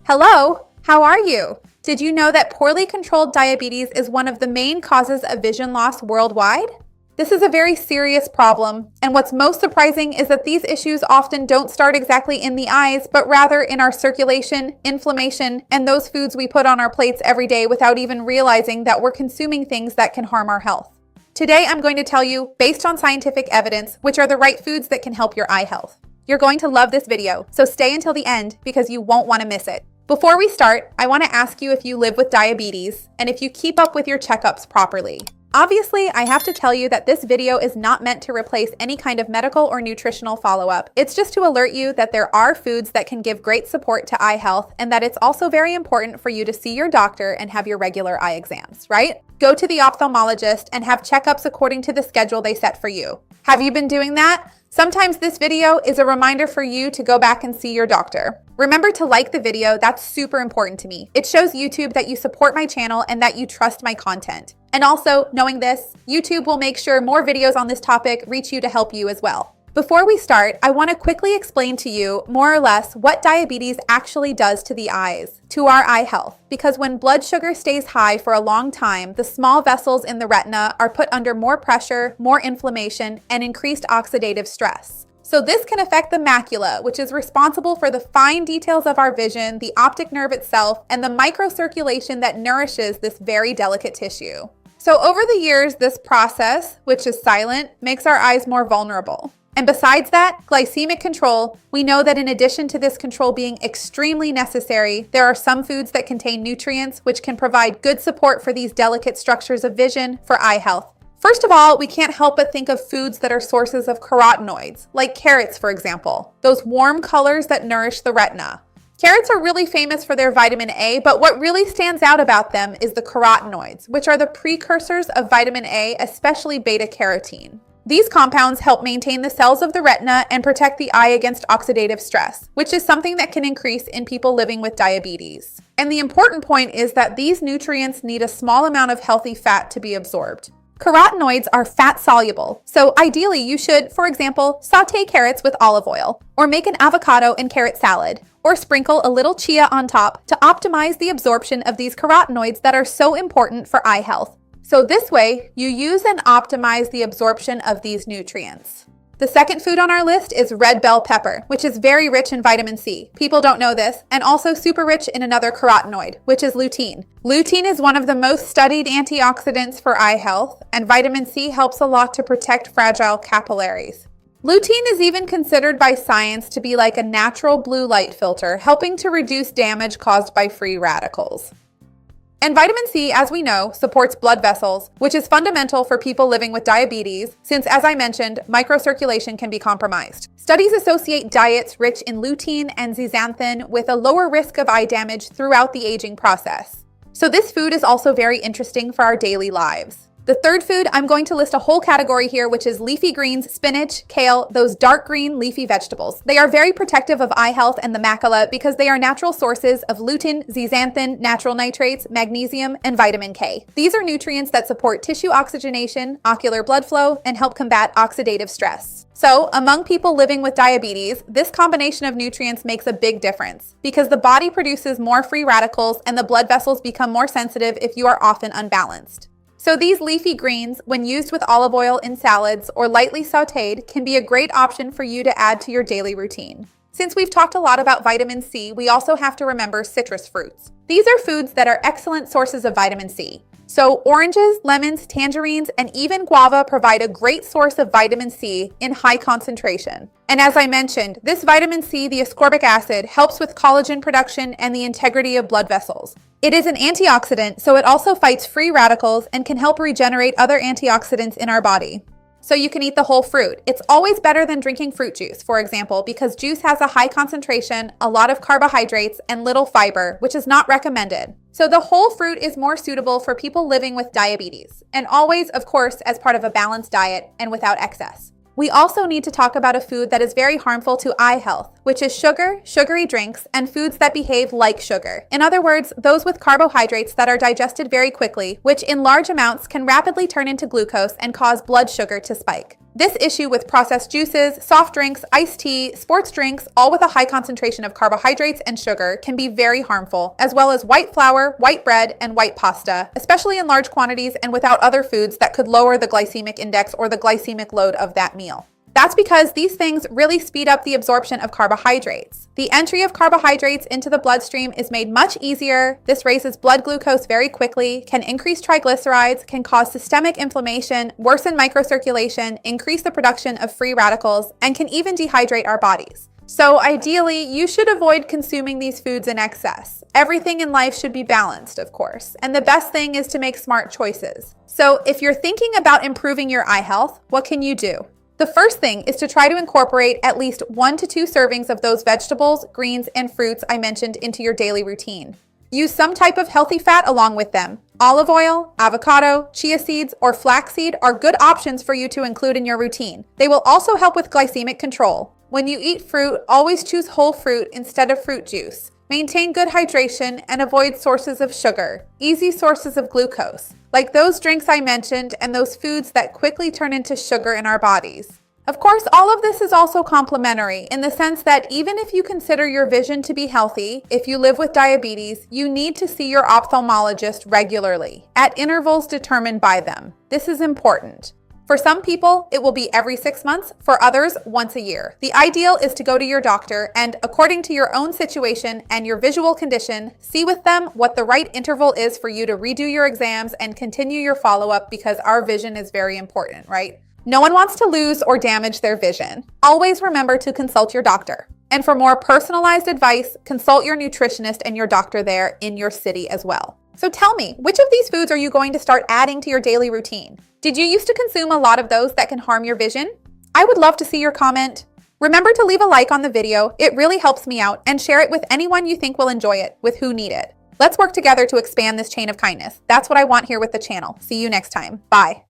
Hello, how are you? Did you know that poorly controlled diabetes is one of the main causes of vision loss worldwide? This is a very serious problem, and what's most surprising is that these issues often don't start exactly in the eyes, but rather in our circulation, inflammation, and those foods we put on our plates every day without even realizing that we're consuming things that can harm our health. Today, I'm going to tell you, based on scientific evidence, which are the right foods that can help your eye health. You're going to love this video, so stay until the end because you won't want to miss it. Before we start, I want to ask you if you live with diabetes and if you keep up with your checkups properly. Obviously, I have to tell you that this video is not meant to replace any kind of medical or nutritional follow-up. It's just to alert you that there are foods that can give great support to eye health and that it's also very important for you to see your doctor and have your regular eye exams, right? Go to the ophthalmologist and have checkups according to the schedule they set for you. Have you been doing that? Sometimes this video is a reminder for you to go back and see your doctor. Remember to like the video, that's super important to me. It shows YouTube that you support my channel and that you trust my content. And also, knowing this, YouTube will make sure more videos on this topic reach you to help you as well. Before we start, I want to quickly explain to you more or less what diabetes actually does to the eyes, to our eye health, because when blood sugar stays high for a long time, the small vessels in the retina are put under more pressure, more inflammation, and increased oxidative stress. So this can affect the macula, which is responsible for the fine details of our vision, the optic nerve itself, and the microcirculation that nourishes this very delicate tissue. So over the years, this process, which is silent, makes our eyes more vulnerable. And besides that, glycemic control, we know that in addition to this control being extremely necessary, there are some foods that contain nutrients which can provide good support for these delicate structures of vision for eye health. First of all, we can't help but think of foods that are sources of carotenoids, like carrots, for example, those warm colors that nourish the retina. Carrots are really famous for their vitamin A, but what really stands out about them is the carotenoids, which are the precursors of vitamin A, especially beta-carotene. These compounds help maintain the cells of the retina and protect the eye against oxidative stress, which is something that can increase in people living with diabetes. And the important point is that these nutrients need a small amount of healthy fat to be absorbed. Carotenoids are fat-soluble, so ideally you should, for example, sauté carrots with olive oil, or make an avocado and carrot salad, or sprinkle a little chia on top to optimize the absorption of these carotenoids that are so important for eye health. So this way, you use and optimize the absorption of these nutrients. The second food on our list is red bell pepper, which is very rich in vitamin C. People don't know this, and also super rich in another carotenoid, which is lutein. Lutein is one of the most studied antioxidants for eye health, and vitamin C helps a lot to protect fragile capillaries. Lutein is even considered by science to be like a natural blue light filter, helping to reduce damage caused by free radicals. And vitamin C, as we know, supports blood vessels, which is fundamental for people living with diabetes, since, as I mentioned, microcirculation can be compromised. Studies associate diets rich in lutein and zeaxanthin with a lower risk of eye damage throughout the aging process. So this food is also very interesting for our daily lives. The third food, I'm going to list a whole category here, which is leafy greens, spinach, kale, those dark green leafy vegetables. They are very protective of eye health and the macula because they are natural sources of lutein, zeaxanthin, natural nitrates, magnesium, and vitamin K. These are nutrients that support tissue oxygenation, ocular blood flow, and help combat oxidative stress. So, among people living with diabetes, this combination of nutrients makes a big difference because the body produces more free radicals and the blood vessels become more sensitive if you are often unbalanced. So these leafy greens, when used with olive oil in salads or lightly sautéed, can be a great option for you to add to your daily routine. Since we've talked a lot about vitamin C, we also have to remember citrus fruits. These are foods that are excellent sources of vitamin C. So oranges, lemons, tangerines, and even guava provide a great source of vitamin C in high concentration. And as I mentioned, this vitamin C, the ascorbic acid, helps with collagen production and the integrity of blood vessels. It is an antioxidant, so it also fights free radicals and can help regenerate other antioxidants in our body. So you can eat the whole fruit. It's always better than drinking fruit juice, for example, because juice has a high concentration, a lot of carbohydrates, and little fiber, which is not recommended. So the whole fruit is more suitable for people living with diabetes, and always, of course, as part of a balanced diet and without excess. We also need to talk about a food that is very harmful to eye health, which is sugar, sugary drinks, and foods that behave like sugar. In other words, those with carbohydrates that are digested very quickly, which in large amounts can rapidly turn into glucose and cause blood sugar to spike. This issue with processed juices, soft drinks, iced tea, sports drinks, all with a high concentration of carbohydrates and sugar, can be very harmful, as well as white flour, white bread, and white pasta, especially in large quantities and without other foods that could lower the glycemic index or the glycemic load of that meal. That's because these things really speed up the absorption of carbohydrates. The entry of carbohydrates into the bloodstream is made much easier. This raises blood glucose very quickly, can increase triglycerides, can cause systemic inflammation, worsen microcirculation, increase the production of free radicals, and can even dehydrate our bodies. So ideally, you should avoid consuming these foods in excess. Everything in life should be balanced, of course, and the best thing is to make smart choices. So if you're thinking about improving your eye health, what can you do? The first thing is to try to incorporate at least 1 to 2 servings of those vegetables, greens, and fruits I mentioned into your daily routine. Use some type of healthy fat along with them. Olive oil, avocado, chia seeds, or flaxseed are good options for you to include in your routine. They will also help with glycemic control. When you eat fruit, always choose whole fruit instead of fruit juice. Maintain good hydration and avoid sources of sugar, easy sources of glucose, like those drinks I mentioned and those foods that quickly turn into sugar in our bodies. Of course, all of this is also complementary in the sense that even if you consider your vision to be healthy, if you live with diabetes, you need to see your ophthalmologist regularly, at intervals determined by them. This is important. For some people, it will be every 6 months, for others, once a year. The ideal is to go to your doctor and, according to your own situation and your visual condition, see with them what the right interval is for you to redo your exams and continue your follow-up, because our vision is very important, right? No one wants to lose or damage their vision. Always remember to consult your doctor. And for more personalized advice, consult your nutritionist and your doctor there in your city as well. So tell me, which of these foods are you going to start adding to your daily routine? Did you used to consume a lot of those that can harm your vision? I would love to see your comment. Remember to leave a like on the video. It really helps me out, and share it with anyone you think will enjoy it, with who need it. Let's work together to expand this chain of kindness. That's what I want here with the channel. See you next time. Bye.